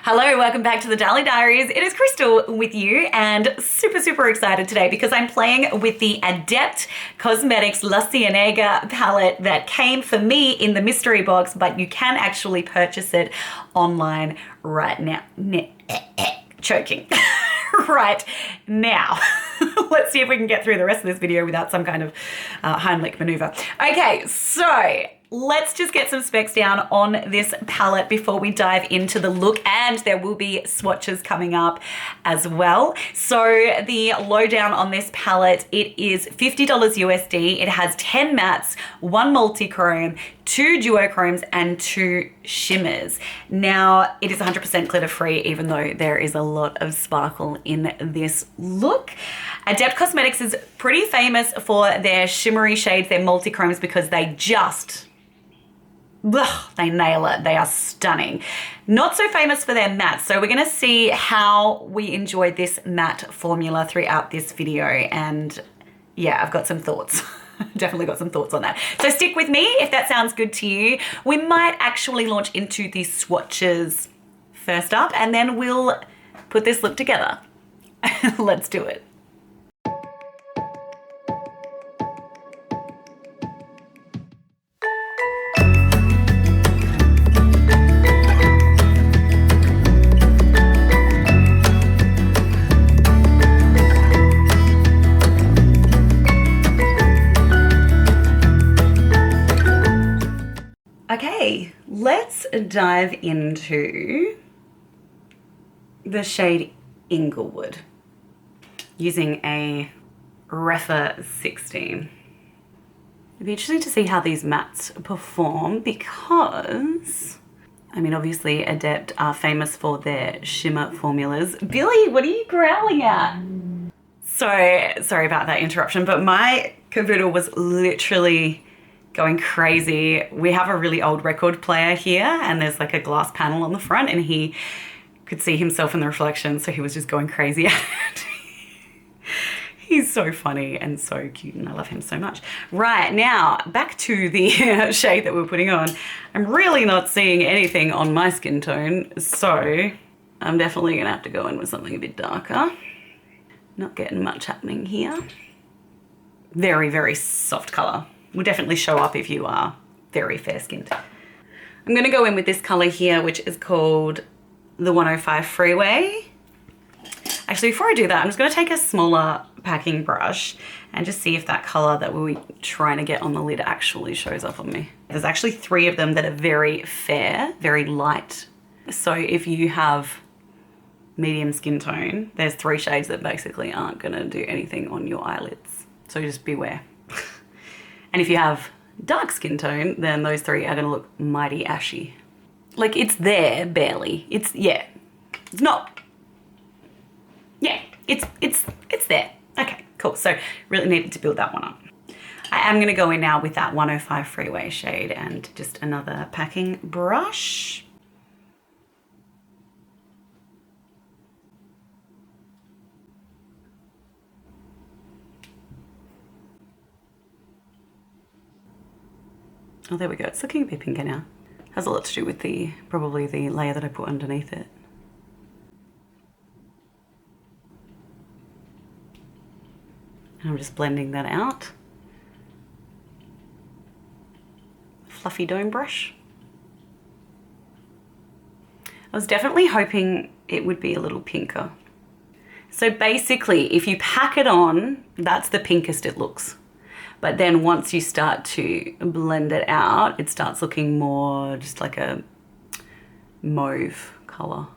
Hello, welcome back to the Dally Diaries. It is Kristel with you and super excited today because I'm playing with the Adept Cosmetics La Cienega palette that came for me in the mystery box, but you can actually purchase it online right now. Choking. Right now. Let's see if we can get through the rest of this video without some kind of Heimlich maneuver. Okay, so let's just get some specs down on this palette before we dive into the look, and there will be swatches coming up as well. So the lowdown on this palette, it is $50 USD. It has 10 mattes, 1 multichrome, 2 duochromes, and 2 shimmers. Now, it is 100% glitter free, even though there is a lot of sparkle in this look. Adept Cosmetics is pretty famous for their shimmery shades, their multichromes, because they just they nail it. They are stunning. Not so famous for their mattes. So we're going to see how we enjoyed this matte formula throughout this video. And yeah, I've got some thoughts. Definitely got some thoughts on that. So stick with me if that sounds good to you. We might actually launch into the swatches first up, and then we'll put this look together. Let's do it. Okay, let's dive into the shade Inglewood using a Refa 16. It'd be interesting to see how these mattes perform because, I mean, obviously Adept are famous for their shimmer formulas. Billy, what are you growling at? Sorry about that interruption, but my computer was literally going crazy. We have a really old record player here and there's like a glass panel on the front and he could see himself in the reflection, so he was just going crazy at it. He's so funny and so cute and I love him so much. Right, now back to the shade that we're putting on. I'm really not seeing anything on my skin tone, so I'm definitely gonna have to go in with something a bit darker. Not getting much happening here. Very soft color. Will definitely show up if you are very fair skinned. I'm gonna go in with this color here, which is called the 105 Freeway. Actually, before I do that, I'm just gonna take a smaller packing brush and just see if that color that we were trying to get on the lid actually shows up on me. There's actually 3 of them that are very fair, very light. So if you have medium skin tone, there's 3 shades that basically aren't gonna do anything on your eyelids. So just beware. And if you have dark skin tone, then those 3 are gonna look mighty ashy. Like it's there, barely. It's there. Okay, cool. So really needed to build that one up. I am gonna go in now with that 105 Freeway shade and just another packing brush. Oh, there we go. It's looking a bit pinker now. Has a lot to do with probably the layer that I put underneath it. And I'm just blending that out. Fluffy dome brush. I was definitely hoping it would be a little pinker. So basically, if you pack it on, that's the pinkest it looks. But then once you start to blend it out, it starts looking more just like a mauve color.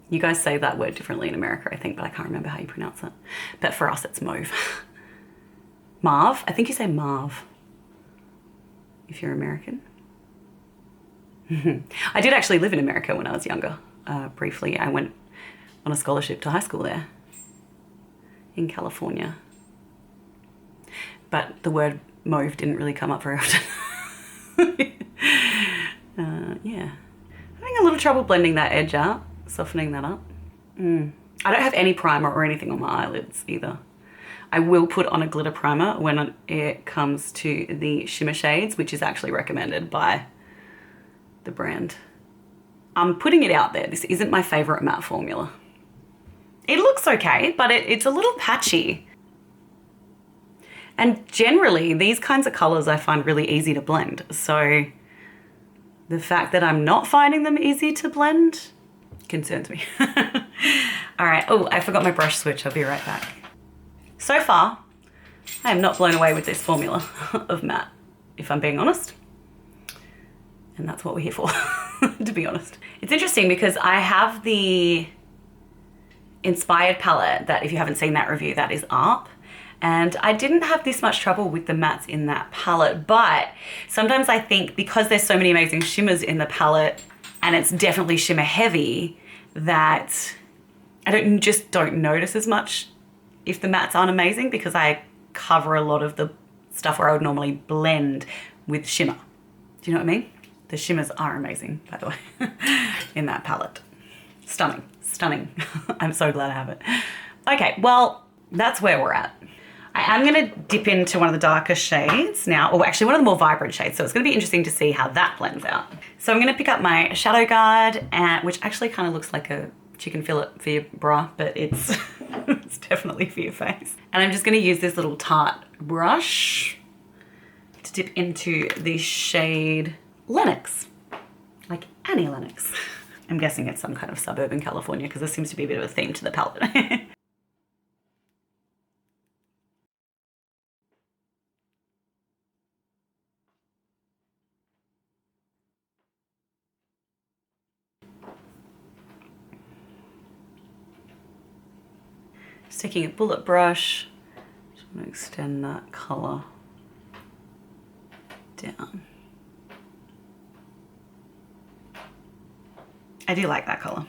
You guys say that word differently in America, I think, but I can't remember how you pronounce it. But for us, it's mauve. Mauve? I think you say mauve if you're American. I did actually live in America when I was younger, briefly. I went on a scholarship to high school there in California. But the word mauve didn't really come up very often. Yeah. Having a little trouble blending that edge out, softening that up. I don't have any primer or anything on my eyelids either. I will put on a glitter primer when it comes to the shimmer shades, which is actually recommended by the brand I'm putting it out there. This isn't my favorite matte formula. It looks okay, but it's a little patchy. And generally, these kinds of colors I find really easy to blend. So the fact that I'm not finding them easy to blend concerns me. All right, oh, I forgot my brush switch. I'll be right back. So far, I am not blown away with this formula of matte, if I'm being honest. And that's what we're here for, to be honest. It's interesting because I have the Inspired palette that, if you haven't seen that review, that is up. And I didn't have this much trouble with the mattes in that palette, but sometimes I think because there's so many amazing shimmers in the palette, and it's definitely shimmer heavy, that I just don't notice as much if the mattes aren't amazing, because I cover a lot of the stuff where I would normally blend with shimmer. Do you know what I mean? The shimmers are amazing, by the way, in that palette. Stunning, stunning. I'm so glad I have it. Okay, well, that's where we're at. I am gonna dip into one of the darker shades now, or actually one of the more vibrant shades, so it's gonna be interesting to see how that blends out. So I'm gonna pick up my Shadow Guard, which actually kind of looks like a chicken fillet for your bra, but it's, it's definitely for your face. And I'm just gonna use this little Tarte brush to dip into the shade Lennox, like Annie Lennox. I'm guessing it's some kind of suburb in California because there seems to be a bit of a theme to the palette. Just taking a bullet brush, just want to extend that color down. I do like that color.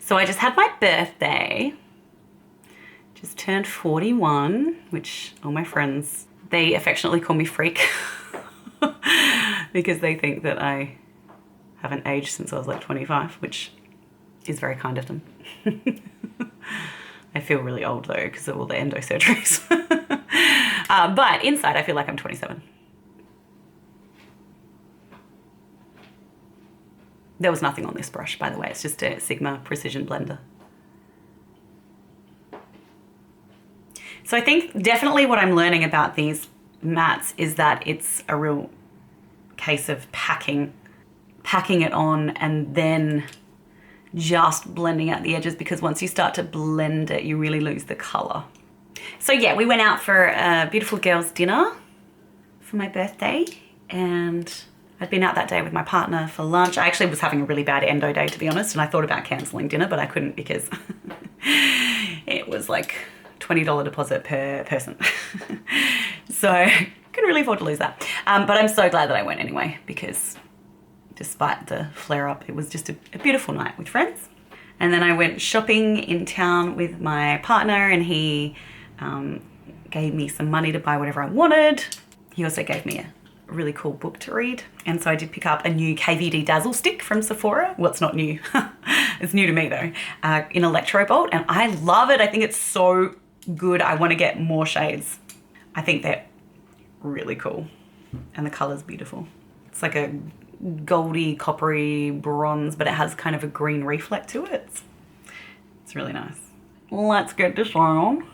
So I just had my birthday, just turned 41, which all my friends, they affectionately call me Freak because they think that I haven't aged since I was like 25, which is very kind of them. I feel really old though because of all the endo surgeries. But inside I feel like I'm 27. There was nothing on this brush, by the way. It's just a Sigma Precision Blender. So I think definitely what I'm learning about these mattes is that it's a real case of packing it on and then just blending out the edges, because once you start to blend it, you really lose the color. So yeah, we went out for a beautiful girls' dinner for my birthday, and I'd been out that day with my partner for lunch. I actually was having a really bad endo day, to be honest, and I thought about cancelling dinner, but I couldn't because it was like $20 deposit per person. So couldn't really afford to lose that. But I'm so glad that I went anyway, because despite the flare-up, it was just a beautiful night with friends. And then I went shopping in town with my partner, and he gave me some money to buy whatever I wanted. He also gave me a really cool book to read. And so I did pick up a new KVD Dazzle stick from Sephora. Well, it's not new. It's new to me though, in Electro Bolt, and I love it. I think it's so good. I want to get more shades. I think they're really cool, and the color's beautiful. It's like a goldy, coppery bronze, but it has kind of a green reflect to it. It's really nice. Let's get this on.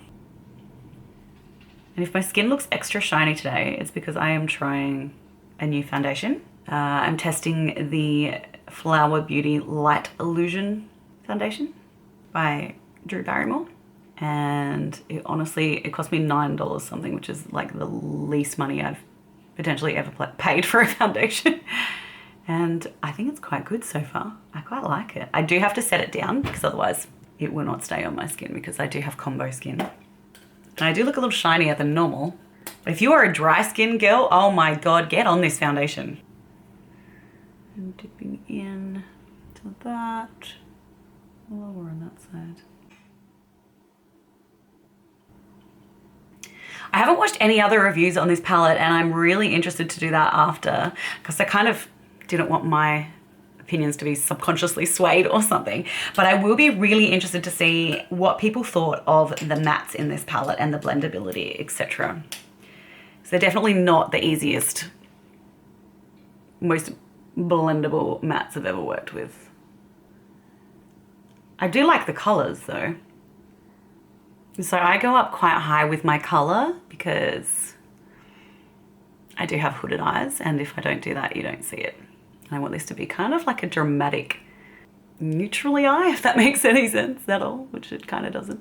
And if my skin looks extra shiny today, it's because I am trying a new foundation. I'm testing the Flower Beauty Light Illusion foundation by Drew Barrymore. And it cost me $9 something, which is like the least money I've potentially ever paid for a foundation. And I think it's quite good so far. I quite like it. I do have to set it down because otherwise it will not stay on my skin, because I do have combo skin. And I do look a little shinier than normal. But if you are a dry skin girl, oh my God, get on this foundation. I'm dipping in to that. Lower on that side. I haven't watched any other reviews on this palette, and I'm really interested to do that after, because I kind of didn't want my opinions to be subconsciously swayed or something. But I will be really interested to see what people thought of the mattes in this palette and the blendability, etc. So they're definitely not the easiest, most blendable mattes I've ever worked with. I do like the colors though. So I go up quite high with my color because I do have hooded eyes, and if I don't do that, you don't see it. I want this to be kind of like a dramatic neutrally eye, if that makes any sense at all, which it kind of doesn't.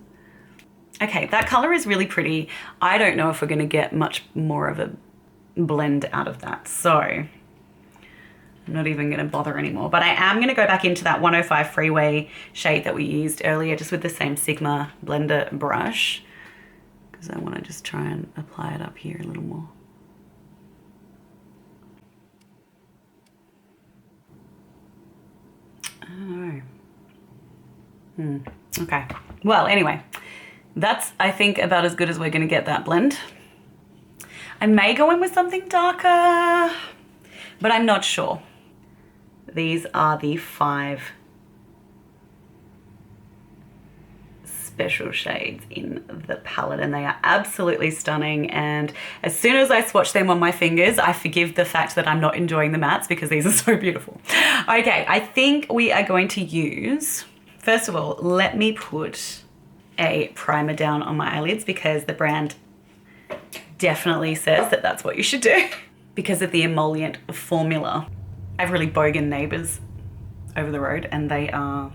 Okay, that color is really pretty. I don't know if we're gonna get much more of a blend out of that, so I'm not even gonna bother anymore. But I am gonna go back into that 105 Freeway shade that we used earlier, just with the same Sigma blender brush, because I wanna just try and apply it up here a little more. I don't know. Okay. Well, anyway, that's, I think, about as good as we're going to get that blend. I may go in with something darker, but I'm not sure. These are the 5 special shades in the palette, and they are absolutely stunning. And as soon as I swatch them on my fingers, I forgive the fact that I'm not enjoying the mattes because these are so beautiful. Okay, I think we are going to use, first of all, let me put a primer down on my eyelids because the brand definitely says that that's what you should do because of the emollient formula. I have really bogan neighbors over the road, and they are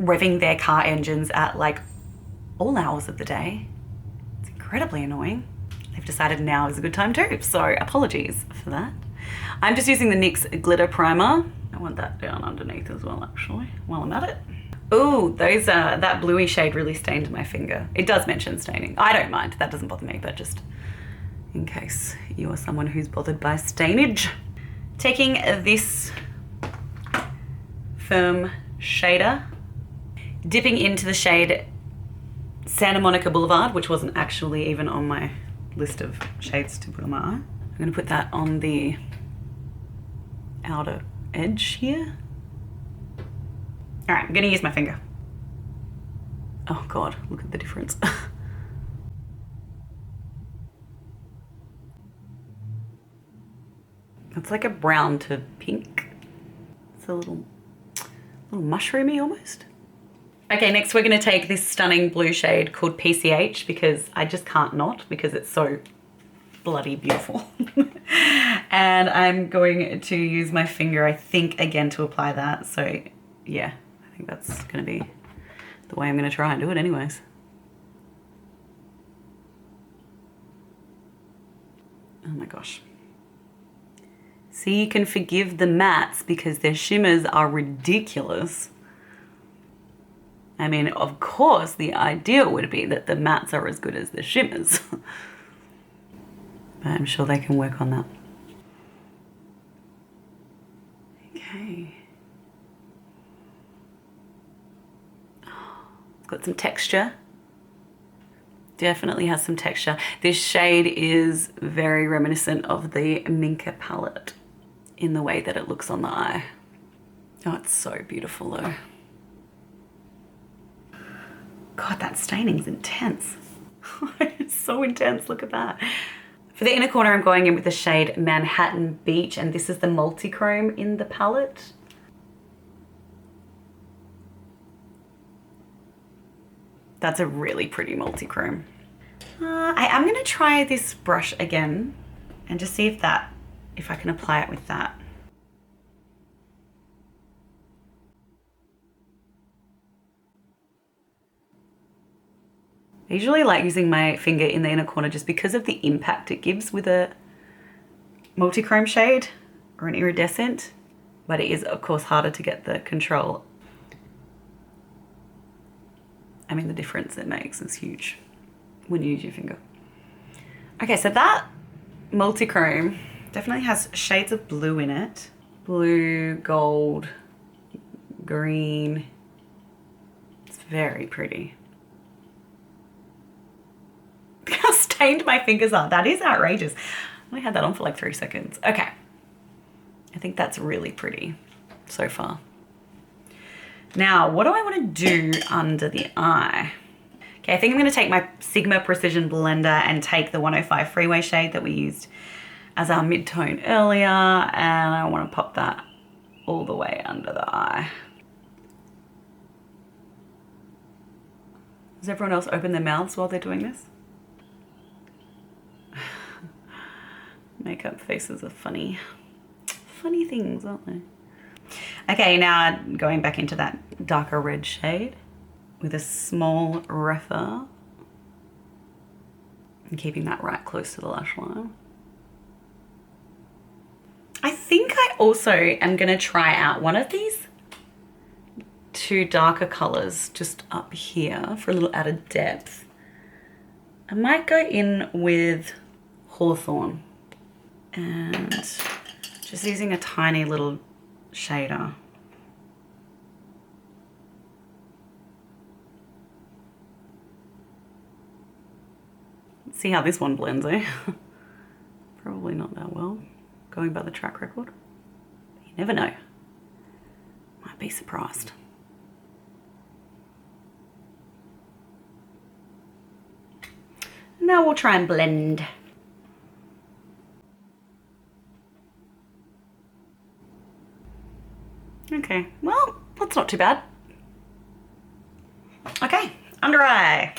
revving their car engines at like all hours of the day. It's incredibly annoying. They've decided now is a good time too, so apologies for that. I'm just using the NYX glitter primer. I want that down underneath as well, actually, while I'm at it. Ooh, those that bluey shade really stained my finger. It does mention staining. I don't mind, that doesn't bother me, but just in case you are someone who's bothered by stainage. Taking this firm shader, dipping into the shade Santa Monica Boulevard, which wasn't actually even on my list of shades to put on my eye. I'm gonna put that on the outer edge here. All right, I'm gonna use my finger. Oh God, look at the difference. It's like a brown to pink. It's a little mushroomy almost. Okay, next we're gonna take this stunning blue shade called PCH because I just can't not, because it's so bloody beautiful. And I'm going to use my finger, I think, again to apply that. So yeah, I think that's gonna be the way I'm gonna try and do it anyways. Oh my gosh. See, you can forgive the mattes because their shimmers are ridiculous. I mean, of course, the ideal would be that the mattes are as good as the shimmers. But I'm sure they can work on that. Okay. It's got some texture. Definitely has some texture. This shade is very reminiscent of the Minka palette in the way that it looks on the eye. Oh, it's so beautiful though. God, that staining's intense. It's so intense, look at that. For the inner corner, I'm going in with the shade Manhattan Beach, and this is the multichrome in the palette. That's a really pretty multichrome. I am gonna try this brush again and just see if I can apply it with that. I usually like using my finger in the inner corner just because of the impact it gives with a multichrome shade or an iridescent, but it is of course harder to get the control. I mean, the difference it makes is huge when you use your finger. Okay, so that multichrome definitely has shades of blue in it. Blue, gold, green. It's very pretty. Look how stained my fingers are. That is outrageous. I only had that on for like 3 seconds. Okay. I think that's really pretty so far. Now, what do I want to do under the eye? Okay, I think I'm going to take my Sigma Precision Blender and take the 105 Freeway shade that we used as our mid-tone earlier, and I want to pop that all the way under the eye. Does everyone else open their mouths while they're doing this? Makeup faces are funny. Funny things, aren't they? Okay, now going back into that darker red shade with a small refer and keeping that right close to the lash line. I think I also am going to try out one of these two darker colors just up here for a little added depth. I might go in with Hawthorn and just using a tiny little shader. Let's see how this one blends, eh? Probably not that well, going by the track record. You never know. Might be surprised. Now we'll try and blend. Okay, well, that's not too bad. Okay, under eye.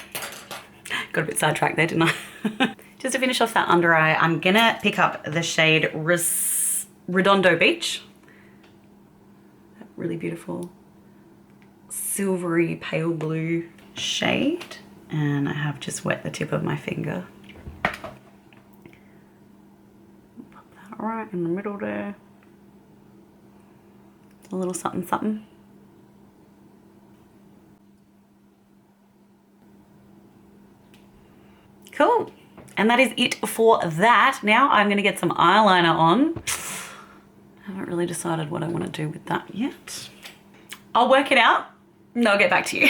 Got a bit sidetracked there, didn't I? Just to finish off that under eye, I'm gonna pick up the shade Redondo Beach. That really beautiful silvery pale blue shade. And I have just wet the tip of my finger. Pop that right in the middle there. A little something something. Cool. And that is it for that. Now I'm going to get some eyeliner on. I haven't really decided what I want to do with that yet. I'll work it out and I'll get back to you.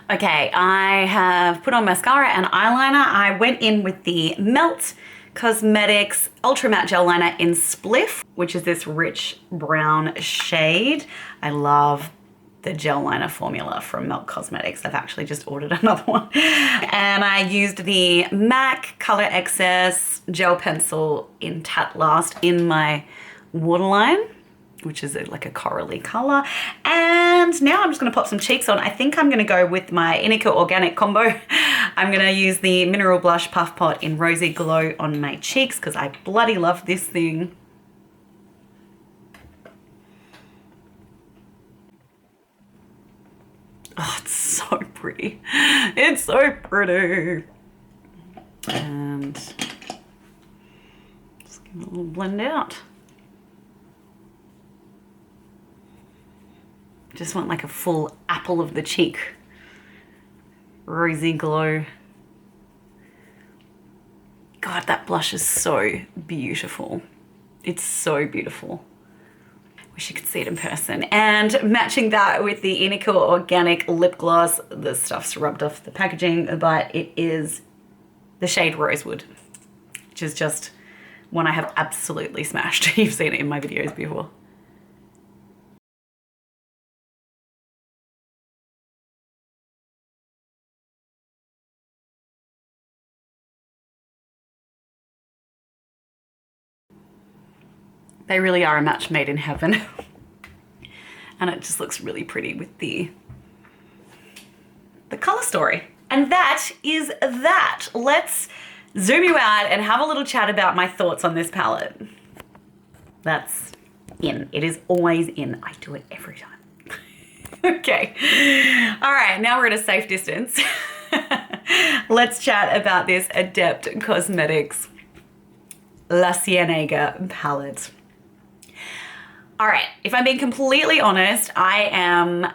Okay, I have put on mascara and eyeliner. I went in with the Melt Cosmetics Ultra Matte Gel Liner in Spliff, which is this rich brown shade. I love the gel liner formula from Melt Cosmetics. I've actually just ordered another one. And I used the MAC Color Excess Gel Pencil in Tat Last in my waterline, which is like a corally color. And now I'm just gonna pop some cheeks on. I think I'm gonna go with my Cienega Organic combo. I'm gonna use the Mineral Blush Puff Pot in Rosy Glow on my cheeks because I bloody love this thing. Oh, it's so pretty. It's so pretty. And just give it a little blend out. Just want like a full apple of the cheek. Rosy glow. God, that blush is so beautiful. It's so beautiful. Wish you could see it in person. And matching that with the Cienega Organic lip gloss. The stuff's rubbed off the packaging, but it is the shade Rosewood, which is just one I have absolutely smashed. You've seen it in my videos before. They really are a match made in heaven. And it just looks really pretty with the color story. And that is that. Let's zoom you out and have a little chat about my thoughts on this palette. That's in. It is always in. I do it every time. Okay. All right, now we're at a safe distance. Let's chat about this Adept Cosmetics La Cienega palette. All right, if I'm being completely honest, I am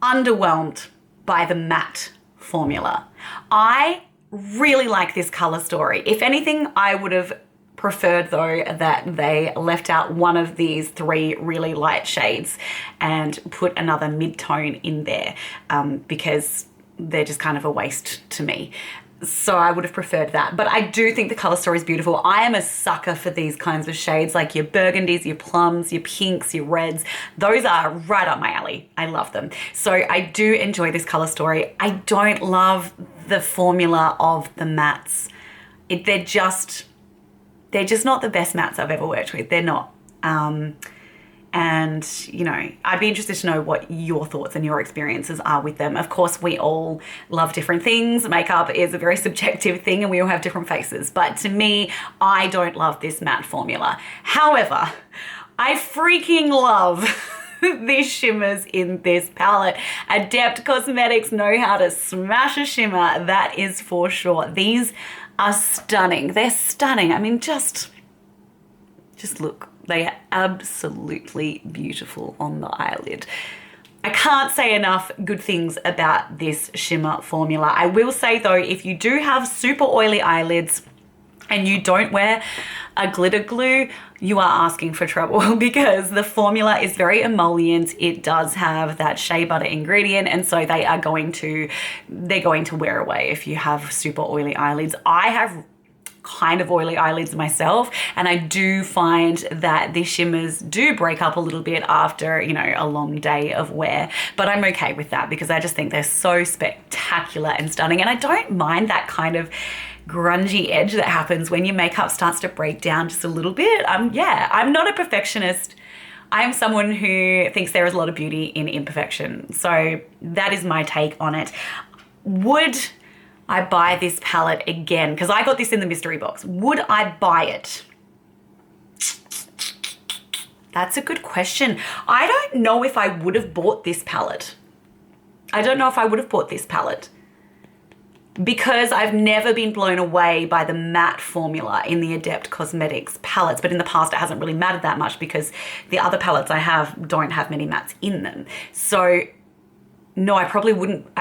underwhelmed by the matte formula. I really like this color story. If anything, I would have preferred though that they left out one of these three really light shades and put another mid-tone in there because they're just kind of a waste to me. So I would have preferred that. But I do think the color story is beautiful. I am a sucker for these kinds of shades, like your burgundies, your plums, your pinks, your reds. Those are right up my alley. I love them. So I do enjoy this color story. I don't love the formula of the mattes. They're just not the best mattes I've ever worked with. They're not. And, you know, I'd be interested to know what your thoughts and your experiences are with them. Of course, we all love different things. Makeup is a very subjective thing and we all have different faces. But to me, I don't love this matte formula. However, I freaking love these shimmers in this palette. Adept Cosmetics know how to smash a shimmer, that is for sure. These are stunning. They're stunning. I mean, just look. They are absolutely beautiful on the eyelid. I can't say enough good things about this shimmer formula. I will say though, if you do have super oily eyelids and you don't wear a glitter glue, you are asking for trouble because the formula is very emollient. It does have that shea butter ingredient, and so they're going to wear away if you have super oily eyelids. I have kind of oily eyelids myself, and I do find that the shimmers do break up a little bit after, you know, a long day of wear, but I'm okay with that because I just think they're so spectacular and stunning, and I don't mind that kind of grungy edge that happens when your makeup starts to break down just a little bit. Yeah, I'm not a perfectionist. I am someone who thinks there is a lot of beauty in imperfection, so that is my take on it. Would I buy this palette again? Because I got this in the mystery box. Would I buy it? That's a good question. I don't know if I would have bought this palette. I don't know if I would have bought this palette because I've never been blown away by the matte formula in the Adept Cosmetics palettes, but in the past it hasn't really mattered that much because the other palettes I have don't have many mattes in them. So no, I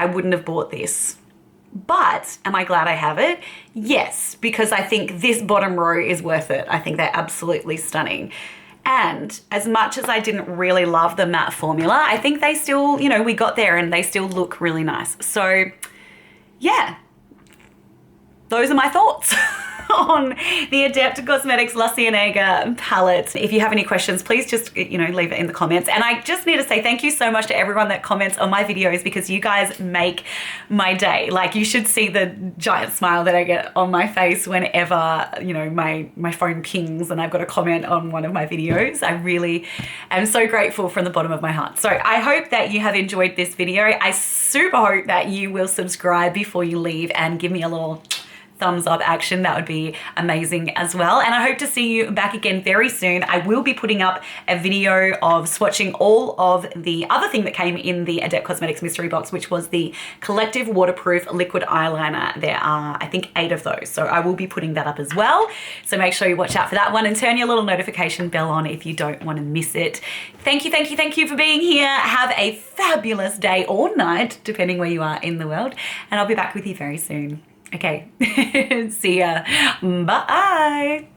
wouldn't have bought this. But am I glad I have it? Yes, because I think this bottom row is worth it. I think they're absolutely stunning. And as much as I didn't really love the matte formula, I think they still, you know, we got there and they still look really nice. So yeah, those are my thoughts on the Adept Cosmetics La Cienega palette. If you have any questions, please just, you know, leave it in the comments. And I just need to say thank you so much to everyone that comments on my videos because you guys make my day. Like, you should see the giant smile that I get on my face whenever, you know, my phone pings and I've got a comment on one of my videos. I really am so grateful from the bottom of my heart. So I hope that you have enjoyed this video. I super hope that you will subscribe before you leave and give me a little thumbs up action. That would be amazing as well. And I hope to see you back again very soon. I will be putting up a video of swatching all of the other thing that came in the Adept Cosmetics mystery box, which was the Collective Waterproof Liquid Eyeliner. There are, I think, 8 of those. So I will be putting that up as well. So make sure you watch out for that one and turn your little notification bell on if you don't want to miss it. Thank you, thank you, thank you for being here. Have a fabulous day or night, depending where you are in the world. And I'll be back with you very soon. Okay, see ya. Bye.